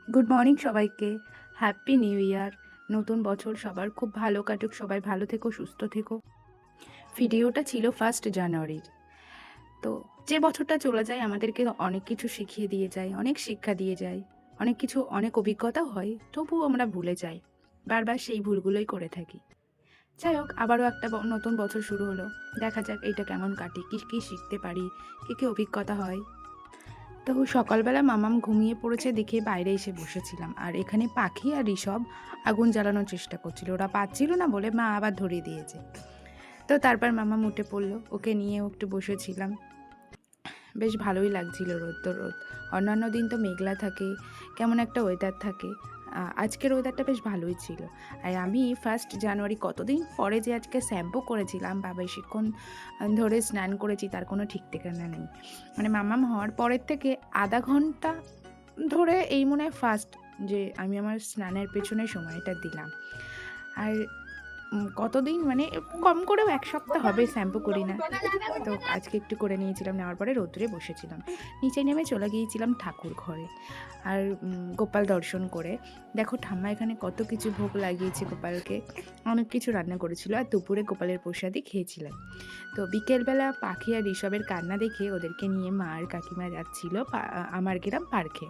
Good morning সবাইকে। Happy new year. নতুন বছর সবার খুব ভালো কাটুক, সবাই ভালো থেকো, সুস্থ থেকো। ভিডিওটা ছিল 1 জানুয়ারির। তো যে বছরটা চলে যায় আমাদেরকে অনেক কিছু শিখিয়ে দিয়ে যায়, অনেক শিক্ষা দিয়ে যায়, অনেক কিছু, অনেক অভিজ্ঞতাও হয়, তবুও আমরা ভুলে যাই, বারবার সেই ভুলগুলোই করে থাকি। যাই হোক, আবারও একটা নতুন বছর শুরু হলো। দেখা যাক এইটা কেমন কাটে, কী কী শিখতে পারি, কী কী অভিজ্ঞতা হয়। তো সকালবেলা মামাম ঘুমিয়ে পড়েছে দেখে বাইরে এসে বসেছিলাম, আর এখানে পাখি আর ঋষভ আগুন জ্বালানোর চেষ্টা করছিল, ওরা পাচ্ছিল না বলে মা আবার ধরিয়ে দিয়েছে। তো তারপর মামাম উঠে পড়লো, ওকে নিয়েও একটু বসেছিলাম। বেশ ভালোই লাগছিল, রোদ তো রোদ, অন্যান্য দিন তো মেঘলা থাকে, কেমন একটা ওয়েদার থাকে। আজকের ওয়েদারটা বেশ ভালোই ছিল। আর আমি 1 জানুয়ারি কতদিন পরে যে আজকে শ্যাম্পু করেছিলাম বা বেশিক্ষণ ধরে স্নান করেছি তার কোনো ঠিক ঠিকানা নেই। মানে মামাম হওয়ার পরের থেকে আধা ঘন্টা ধরে এই মনে হয় ফার্স্ট যে আমি আমার স্নানের পেছনে সময়টা দিলাম। আর কতদিন মানে কম করেও 1 সপ্তাহ হবে শ্যাম্পু করি না। তো আজকে একটু করে নিয়েছিলাম, নেওয়ার পরে রোদ্দুরে বসেছিলাম। নিচে নেমে চলে গিয়েছিলাম ঠাকুর ঘরে, আর গোপাল দর্শন করে। দেখো ঠাম্মা এখানে কত কিছু ভোগ লাগিয়েছে গোপালকে, অনেক কিছু রান্না করেছিল, আর দুপুরে গোপালের প্রসাদই খেয়েছিলাম। তো বিকেলবেলা পাখি আর ঋষভের কান্না দেখে ওদেরকে নিয়ে মা আর কাকিমা যাচ্ছিল আমার গ্রাম পার্কে।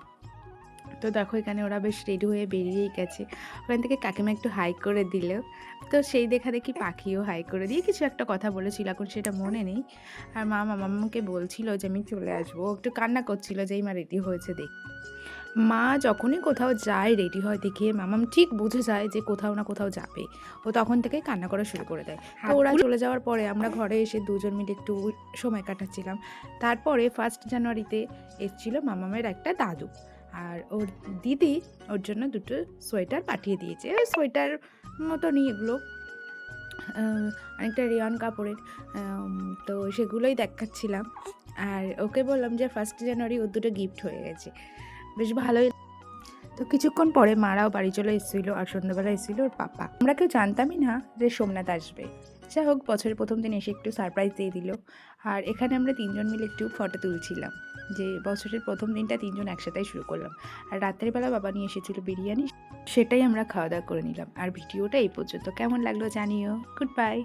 তো দেখো এখানে ওরা বেশ রেডি হয়ে বেরিয়েই গেছে। ওখান থেকে কাকিমা একটু হাই করে দিল। তো সেই দেখা দেখি পাখিও হাই করে দিয়ে কিছু একটা কথা বলেছিল, এখন সেটা মনে নেই। আর মা মামাকে বলছিল যে আমি চলে আসবো, ও একটু কান্না করছিল যেই মা রেডি হয়েছে দেখে। মা যখনই কোথাও যায় রেডি হয় দেখে মামাম ঠিক বুঝে যায় যে কোথাও না কোথাও যাবে, ও তখন থেকেই কান্না করা শুরু করে দেয়। তো ওরা চলে যাওয়ার পরে আমরা ঘরে এসে দুজন মিলে একটু সময় কাটাচ্ছিলাম। তারপরে 1 জানুয়ারিতে এসেছিল মামামের একটা দাদু, আর ওর দিদি ওর জন্য দুটো সোয়েটার পাঠিয়ে দিয়েছে। ওই সোয়েটার মতনই এগুলো, অনেকটা রেয়ন কাপড়ের। তো সেগুলোই দেখাচ্ছিলাম, আর ওকে বললাম যে 1 জানুয়ারি ওর দুটো গিফট হয়ে গেছে, বেশ ভালোই। তো কিছুক্ষণ পরে মারাও বাড়ি চলে এসেছিলো, আর সন্ধ্যাবেলা এসেছিলো ওর পাপা। আমরা কেউ জানতামই না যে সোমনাথ আসবে। যাই হোক, বছরের প্রথম দিন এসে একটু সারপ্রাইজ দিয়ে দিল। আর এখানে আমরা তিনজন মিলে একটু ফটো তুলছিলাম, যে বছরের প্রথম দিনটা তিনজন একসাথেই শুরু করলাম। আর রাত্রের বেলা বাবা নিয়ে এসেছিলো বিরিয়ানি, সেটাই আমরা খাওয়া দাওয়া করে নিলাম। আর ভিডিওটা এই পর্যন্ত, কেমন লাগলো জানিও। Good bye.